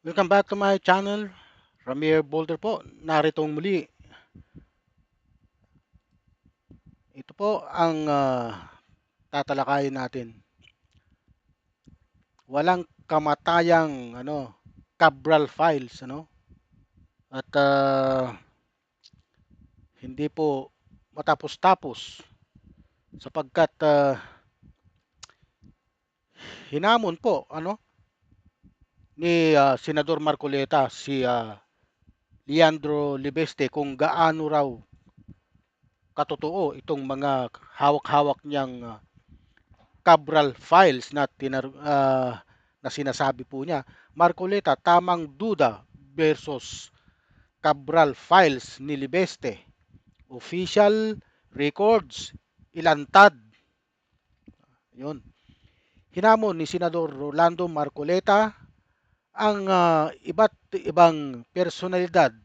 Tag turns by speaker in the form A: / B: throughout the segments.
A: Welcome back to my channel, Ramir Boulder po. Naritong muli. Ito po ang tatalakayin natin. Walang kamatayang Cabral files, At hindi po matapos-tapos sapagkat hinamon po ni Senador Marcoleta si Leandro Libeste kung gaano raw katotoo itong mga hawak-hawak niyang Cabral files na sinasabi po niya. Marcoleta, tamang duda versus Cabral files ni Libeste. Official records ilantad. Yun. Hinamon ni Senador Rolando Marcoleta ang iba't ibang personalidad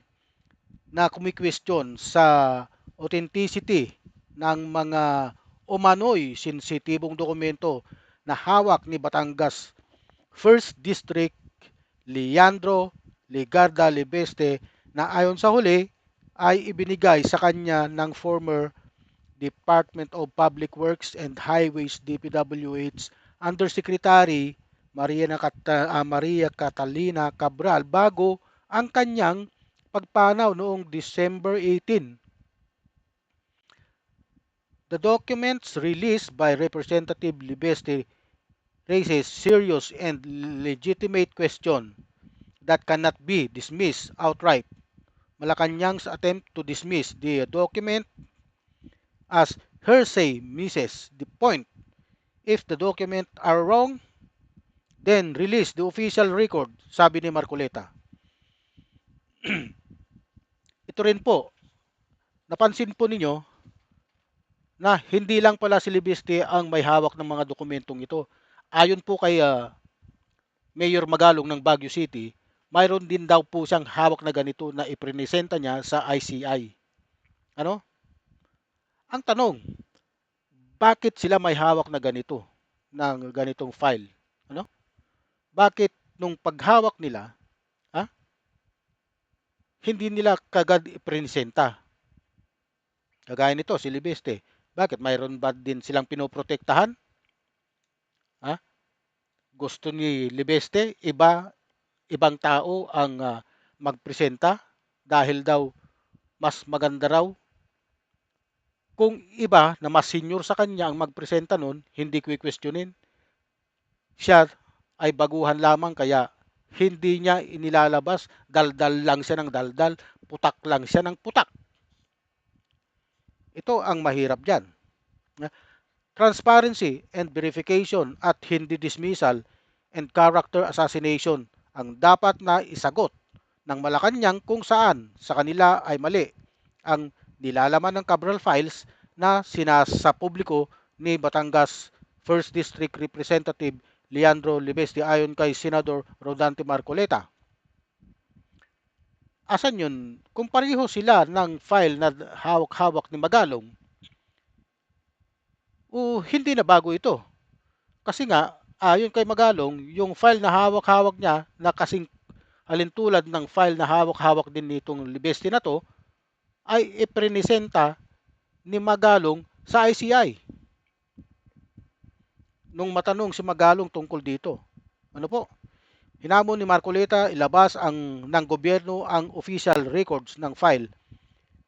A: na kumikwestiyon sa authenticity ng mga umano'y sensitibong dokumento na hawak ni Batangas First District Leandro Legarda Libeste na ayon sa huli ay ibinigay sa kanya ng former Department of Public Works and Highways DPWH Undersecretary Maria Catalina Cabral bago ang kanyang pagpanaw noong December 18. The documents released by Representative Libeste raises serious and legitimate question that cannot be dismissed outright. Malacanang's attempt to dismiss the document as hearsay misses the point. If the documents are wrong, then release the official record, sabi ni Marcoleta. Ito rin po, napansin po ninyo na hindi lang pala si Libiste ang may hawak ng mga dokumentong ito. Ayon po kay Mayor Magalong ng Baguio City, mayroon din daw po siyang hawak na ganito na ipresenta niya sa ICI. Ano? Ang tanong, bakit sila may hawak na ganito, ng ganitong file? Ano? Bakit nung paghawak nila, ha, hindi nila kagad ipresenta? Kagaya nito, si Libeste. Bakit? Mayroon ba din silang pinoprotektahan? Ha? Gusto ni Libeste, ibang tao ang magpresenta dahil daw mas maganda raw kung iba na mas senior sa kanya ang magpresenta nun, hindi kwi-questionin. Siya ay baguhan lamang kaya hindi niya inilalabas, daldal lang siya ng daldal, putak lang siya ng putak. Ito ang mahirap diyan. Transparency and verification at hindi dismissal and character assassination ang dapat na isagot ng Malacanang kung saan sa kanila ay mali ang nilalaman ng Cabral Files na sinasa publiko ni Batangas First District Representative Leandro Libesti ayon kay Senador Rodante Marcoleta. Asan yun? Kung pareho sila ng file na hawak-hawak ni Magalong, hindi na bago ito. Kasi nga, ayon kay Magalong, yung file na hawak-hawak niya na kasing halintulad ng file na hawak-hawak din nitong Libesti na to, ay ipresenta ni Magalong sa ICI. Nung matanong si Magalong tungkol dito. Ano po? Hinamon ni Marcoleta ilabas ng gobyerno ang official records ng file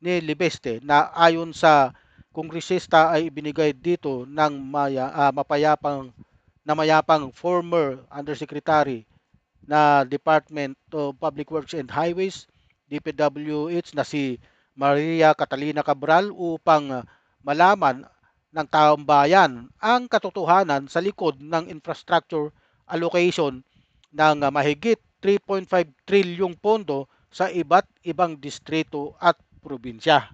A: ni Libeste na ayon sa kongresista ay ibinigay dito ng mayapang former undersecretary na Department of Public Works and Highways DPWH na si Maria Catalina Cabral upang malaman ng taong bayan ang katotohanan sa likod ng infrastructure allocation ng mahigit 3.5 trilyong pondo sa iba't ibang distrito at probinsya.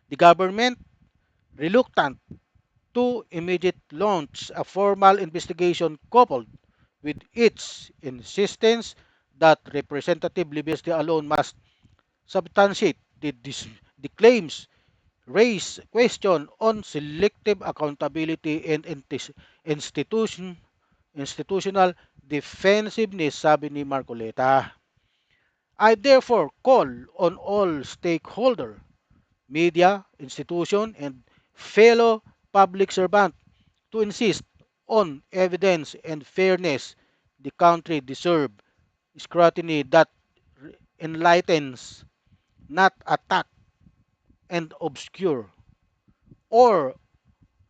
A: The government reluctant to immediate launch a formal investigation coupled with its insistence that Representative Libeste alone must substantiate the claims raise question on selective accountability and institutional defensiveness, sabi ni Marcoleta. I therefore call on all stakeholders, media, institution, and fellow public servant to insist on evidence and fairness. The country deserves scrutiny that enlightens, not attack and obscure or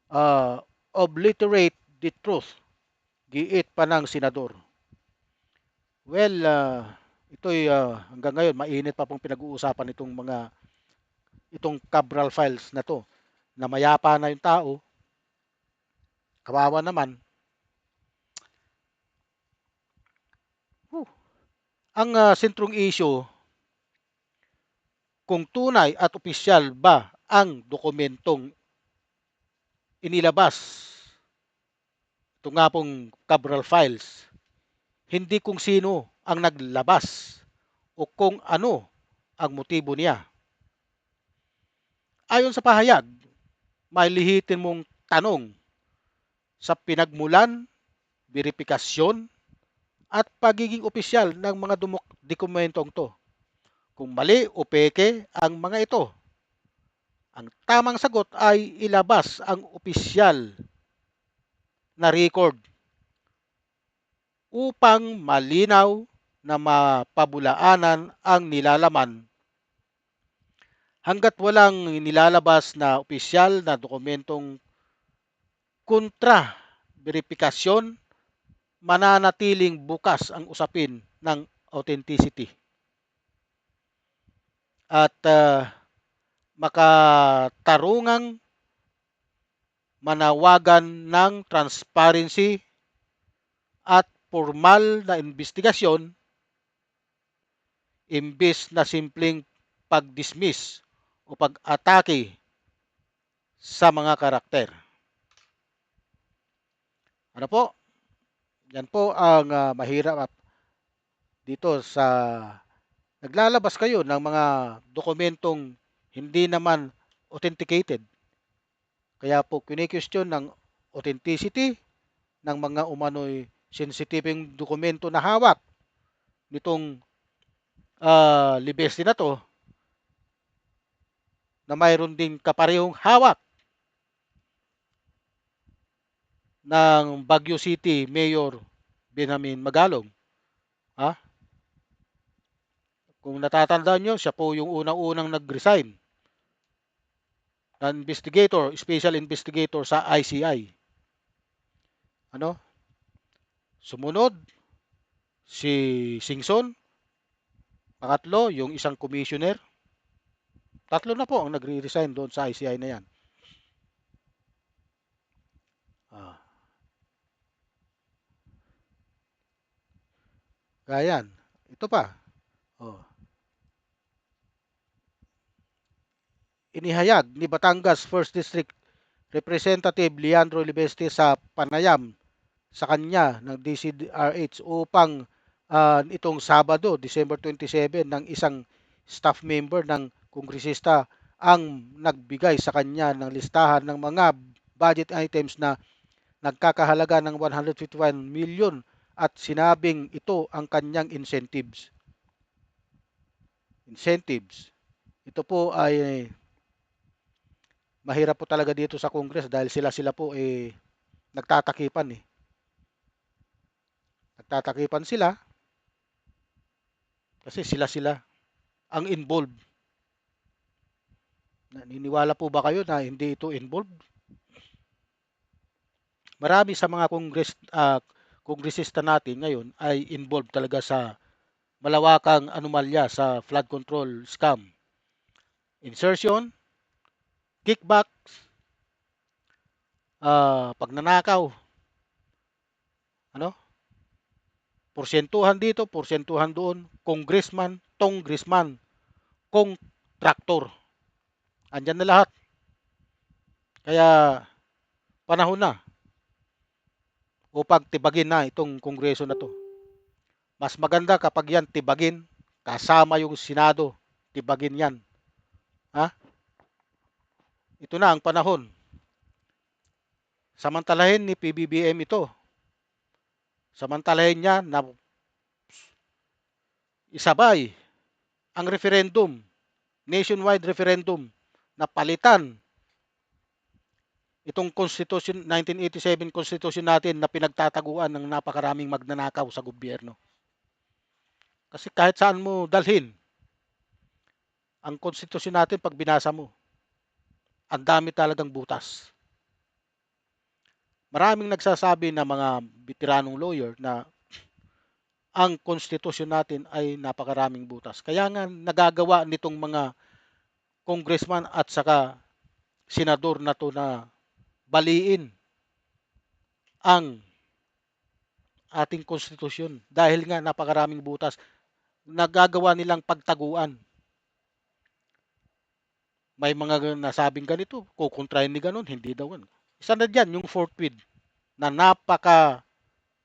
A: uh, obliterate the truth. Giit pa ng senador. Well, ito'y hanggang ngayon mainit pa pong pinag-uusapan itong Cabral files na to. Na mayapa na yung tao, kawawa naman. Ang sentrong issue, kung tunay at opisyal ba ang dokumentong inilabas, ito nga pong Cabral files, hindi kung sino ang naglabas o kung ano ang motibo niya. Ayon sa pahayag, may lihitin mong tanong sa pinagmulan, verifikasyon, at pagiging opisyal ng mga dokumentong to. Kung mali o peke ang mga ito, ang tamang sagot ay ilabas ang opisyal na record upang malinaw na mapabulaanan ang nilalaman. Hanggat walang nilalabas na opisyal na dokumentong kontra verifikasyon, mananatiling bukas ang usapin ng authenticity. At makatarungang manawagan ng transparency at formal na investigasyon imbes na simpleng pag-dismiss o pag-atake sa mga karakter. Ano po? Yan po ang mahirap dito sa naglalabas kayo ng mga dokumentong hindi naman authenticated. Kaya po kini-question ng authenticity ng mga umano'y sensitibeng dokumento na hawak nitong libeste na to, na mayroon din kaparehong hawak ng Baguio City Mayor Benjamin Magalong. Kung natatandaan nyo, siya po yung unang-unang nag-resign na investigator, special investigator sa ICI. Sumunod, si Singson. Pangatlo, yung isang commissioner. Tatlo na po ang nagre-resign doon sa ICI na yan. Kaya yan. Ito pa. Inihayag ni Batangas 1st District Representative Leandro Libeste sa panayam sa kanya ng DCRH upang itong Sabado, December 27, ng isang staff member ng kongresista ang nagbigay sa kanya ng listahan ng mga budget items na nagkakahalaga ng 151 million at sinabing ito ang kanyang incentives. Ito po ay mahirap po talaga dito sa Congress dahil sila po nagtatakipan. Nagtatakipan sila kasi sila ang involved. Naniniwala po ba kayo na hindi ito involved? Marami sa mga kongresista natin ngayon ay involved talaga sa malawakang anomalya sa flood control scam. Insertion, kickbacks, pagnanakaw. Porsentuhan dito, porsentuhan doon, congressman, contractor. Andyan na lahat. Kaya panahon na upang tibagin na itong kongreso na to. Mas maganda kapag yan tibagin, kasama yung Senado, tibagin yan. Ito na ang panahon. Samantalahin ni PBBM ito Samantalahin niya na isabay ang referendum, nationwide referendum, na palitan itong Constitution, 1987 Constitution natin na pinagtataguan ng napakaraming magnanakaw sa gobyerno. Kasi kahit saan mo dalhin ang Constitution natin, pag binasa mo, ang dami talagang butas. Maraming nagsasabi na mga veteranong lawyer na ang konstitusyon natin ay napakaraming butas. Kaya nga nagagawa nitong mga congressman at saka senador na to na baliin ang ating konstitusyon dahil nga napakaraming butas. Nagagawa nilang pagtaguan. May mga nasabing ganito, kukontrahin ni ganun, hindi daw. Isa na dyan, yung fourth with na napaka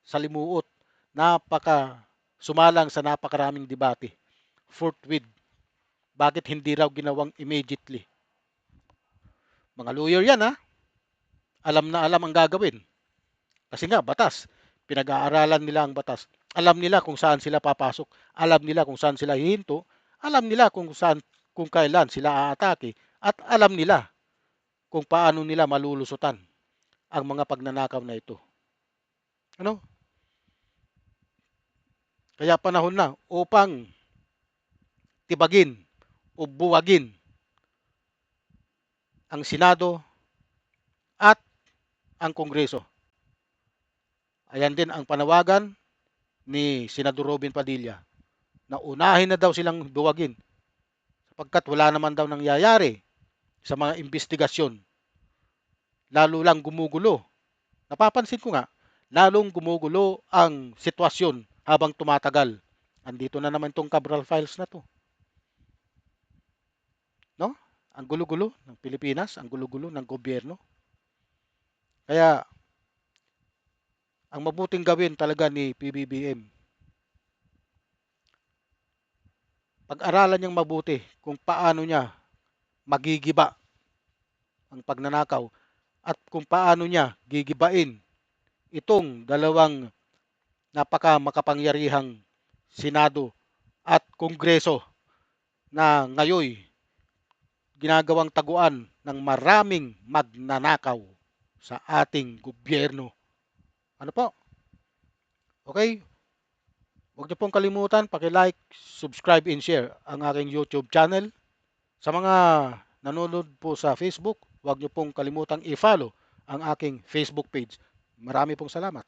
A: salimuot, napaka sumalang sa napakaraming debate. Fourth with, bakit hindi raw ginawang immediately? Mga lawyer yan ha, alam na alam ang gagawin. Kasi nga, batas. Pinag-aaralan nila ang batas. Alam nila kung saan sila papasok. Alam nila kung saan sila hihinto. Alam nila kung saan, kung kailan sila aatake. At alam nila kung paano nila malulusutan ang mga pagnanakaw na ito. Ano? Kaya panahon na upang tibagin o buwagin ang Senado at ang Kongreso. Ayan din ang panawagan ni Senador Robin Padilla na unahin na daw silang buwagin sapagkat wala naman daw nangyayari sa mga investigasyon. Lalo lang gumugulo. Napapansin ko nga, lalong gumugulo ang sitwasyon habang tumatagal. Andito na naman itong Cabral Files na to. No? Ang gulo-gulo ng Pilipinas, ang gulo-gulo ng gobyerno. Kaya, ang mabuting gawin talaga ni PBBM, pag-aralan niyang mabuti kung paano niya magigiba ang pagnanakaw at kung paano niya gigibain itong dalawang napaka makapangyarihang Senado at Kongreso na ngayon ginagawang taguan ng maraming magnanakaw sa ating gobyerno. Ano po? Okay? Huwag niyo pong kalimutan, paki-like, subscribe, and share ang aking YouTube channel. Sa mga nanonood po sa Facebook, huwag niyo pong kalimutang i-follow ang aking Facebook page. Marami pong salamat.